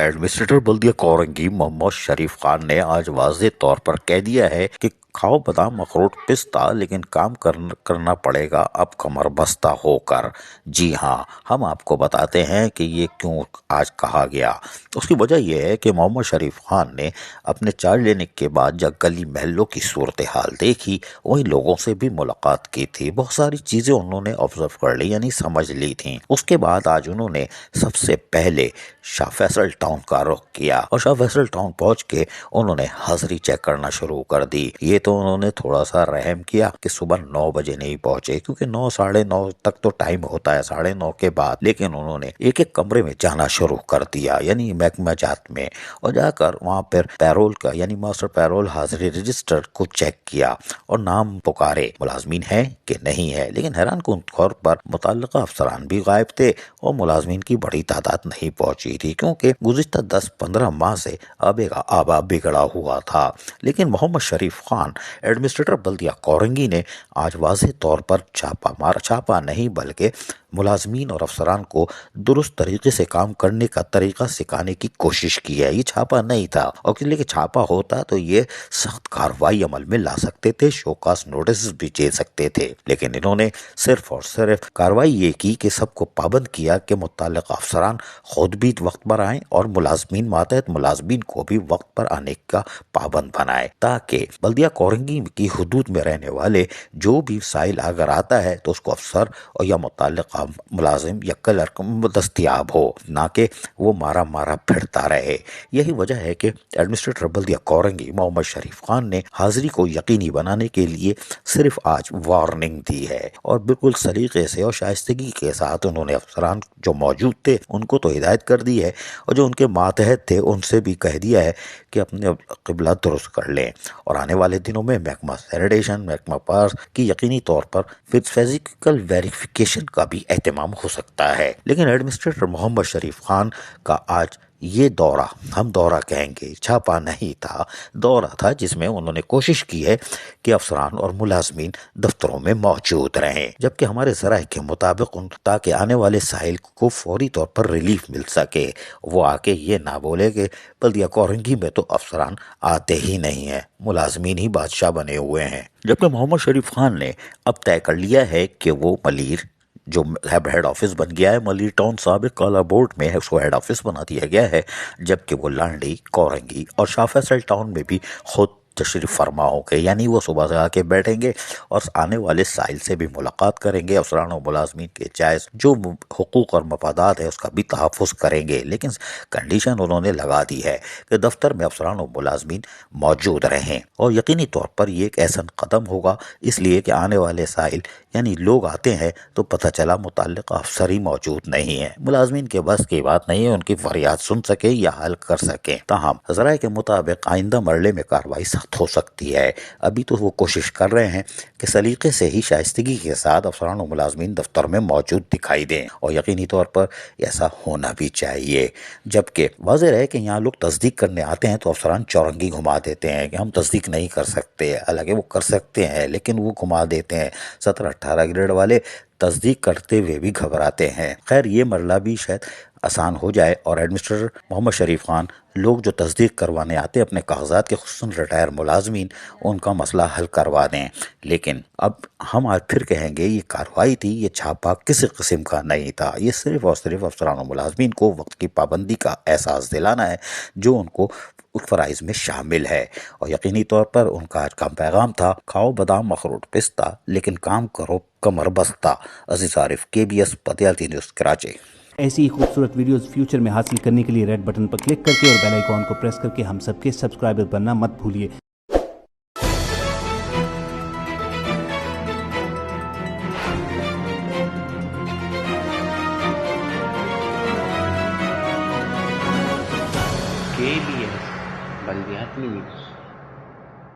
Administrator बल्दिया कोरंगी मोहम्मद शरीफ खान ने आज वाज़ेह तौर पर कह दिया है कि खाओ बादाम अखरोट पिस्ता, लेकिन काम करना पड़ेगा अब कमर बस्ता होकर। जी हाँ, हम आपको बताते हैं कि ये क्यों आज कहा गया। उसकी वजह यह है कि मोहम्मद शरीफ खान ने अपने चार्ज लेने के बाद जब गली महलों की सूरत हाल देखी, वही लोगों से भी मुलाकात की थी, बहुत सारी चीज़ें उन्होंने ऑब्जर्व कर ली, यानी समझ ली थी। उसके बाद आज उन्होंने सबसे पहले शाह फैसल टाउन का रुख किया और शाह फैसल टाउन पहुंच के उन्होंने हाजिरी चेक करना शुरू कर दी। ये तो उन्होंने थोड़ा सा रहम किया कि सुबह 9 बजे नहीं पहुंचे, क्योंकि 9 साढ़े 9 तक तो टाइम होता है, साढ़े 9 के बाद। लेकिन उन्होंने एक एक कमरे में जाना शुरू कर दिया, यानी महकमा जात में, और जाकर वहां पर पैरोल का यानी मास्टर पैरोल हाजिरी रजिस्टर को चेक किया और नाम पुकारे मुलाजमीन है कि नहीं है। लेकिन हैरान कुन तौर पर मुतल्लिका अफसरान भी गायब थे और मुलाजमीन की बड़ी तादाद नहीं पहुंची थी, क्योंकि गुज़िश्ता 10-15 माह से आबा बिगड़ा हुआ था। लेकिन मोहम्मद शरीफ खान एडमिनिस्ट्रेटर बल्दिया कोरंगी ने आज वाज़ेह तौर पर छापा नहीं बल्कि मुलाजमीन और अफसरान को दुरुस्त तरीके से काम करने का तरीका सिखाने की कोशिश की है। ये छापा नहीं था, और इसलिए छापा होता तो ये सख्त कार्रवाई अमल में ला सकते थे, शोकास नोटिस भी दे सकते थे। लेकिन इन्होंने सिर्फ और सिर्फ कार्रवाई ये की कि सबको पाबंद किया कि मुत्तल्लिक़ अफसरान खुद भी वक्त पर आएँ और मुलाजमीन मातहत मुलाजमीन को भी वक्त पर आने का पाबंद बनाए, ताकि बल्दिया कोरंगी की हुदूद में रहने वाले जो भी साइल अगर आता है तो उसको अफसर और या मुत्तल्लिक़ मुलाजिम या क्लर्क दस्तयाब हो, ना कि वो मारा फिरता रहे। यही वजह है कि एडमिनिस्ट्रेटर बल्दिया कोरंगी मोहम्मद शरीफ खान ने हाजिरी को यकीनी बनाने के लिए सिर्फ आज वार्निंग दी है, और बिल्कुल सलीके से और शाइस्तगी के साथ उन्होंने अफसरान जो मौजूद थे उनको तो हिदायत कर दी है, और जो उनके मातहत थे उनसे भी कह दिया है कि अपने क़िबला दुरुस्त कर लें। और आने वाले दिनों में महकमा सैनिटेशन, महकमा पास की यकीनी तौर पर फिजिकल वेरिफिकेशन का भी एहतमाम हो सकता है। लेकिन एडमिनिस्ट्रेटर मोहम्मद शरीफ खान का आज ये दौरा, हम दौरा कहेंगे, छापा नहीं था, दौरा था जिसमें उन्होंने कोशिश की है कि अफसरान और मुलाजमीन दफ्तरों में मौजूद रहें, जबकि हमारे ज़राए के मुताबिक ताकि आने वाले साहिल को फौरी तौर पर रिलीफ मिल सके, वो आके ये ना बोले कि बल्दिया कोरंगी में तो अफसरान आते ही नहीं है, मुलाजमीन ही बादशाह बने हुए हैं। जबकि मोहम्मद शरीफ खान ने अब तय कर लिया है कि वो मलीर जो हेड ऑफिस बन गया है, मलीर टाउन साबिक काला बोर्ड में है, उसको हेड ऑफिस बना दिया गया है, जबकि वो लांडी, कोरंगी और शाह फैसल टाउन में भी खुद तशरीफ फरमा होंगे, यानी वो सुबह से आके बैठेंगे और आने वाले साइल से भी मुलाकात करेंगे, अफसरान और मुलाजमीन के जायज़ जो हुकूक और मफादात है उसका भी तहफ़्फ़ुज़ करेंगे। लेकिन कंडीशन उन्होंने लगा दी है कि दफ्तर में अफसरान और मुलाजमीन मौजूद रहें, और यकीनी तौर पर ये एक ऐसा कदम होगा इसलिए कि आने वाले साइल यानी लोग आते हैं तो पता चला मुतल्लिक़ अफसर ही मौजूद नहीं है, मुलाजमीन के बस की बात नहीं है उनकी फरियाद सुन सके या हल कर सके। ताहम ज़राए के मुताबिक आइंदा मरले में कार्रवाई सख्त हो सकती है। अभी तो वो कोशिश कर रहे हैं कि सलीके से ही शाइस्तगी के साथ अफसरान और मुलाजमीन दफ्तर में मौजूद दिखाई दें, और यकीनी तौर पर ऐसा होना भी चाहिए। जबकि वाज़ेह है कि यहाँ लोग तस्दीक करने आते हैं तो अफसरान चौरंगी घुमा देते हैं कि हम तस्दीक नहीं कर सकते, हालांकि वो कर सकते हैं लेकिन वो घुमा देते हैं। 17-18 ग्रेड वाले तस्दीक करते हुए भी घबराते हैं। खैर ये मरला भी शायद आसान हो जाए और एडमिनिस्ट्रेटर मोहम्मद शरीफ खान लोग जो तस्दीक करवाने आते हैं अपने कागजात के, खुसूसन रिटायर मुलाजमीन, उनका मसला हल करवा दें। लेकिन अब हम आज फिर कहेंगे ये कार्रवाई थी, ये छापा किसी किस्म का नहीं था, ये सिर्फ और सिर्फ अफसरान और मुलाजमीन को वक्त की पाबंदी का एहसास दिलाना है जो उनको फ़राइज़ में शामिल है। और यकीनी तौर पर उनका आज का पैगाम था, खाओ बादाम अखरोट पिस्ता, लेकिन काम करो कमर बस्ता। अज़ीज़ आरिफ, KBS पटियाला न्यूज़, कराची। ऐसी ही खूबसूरत वीडियोस फ्यूचर में हासिल करने के लिए रेड बटन पर क्लिक करके और बेल आइकॉन को प्रेस करके हम सबके सब्सक्राइबर बनना मत भूलिए। KBS बल्दियात न्यूज़।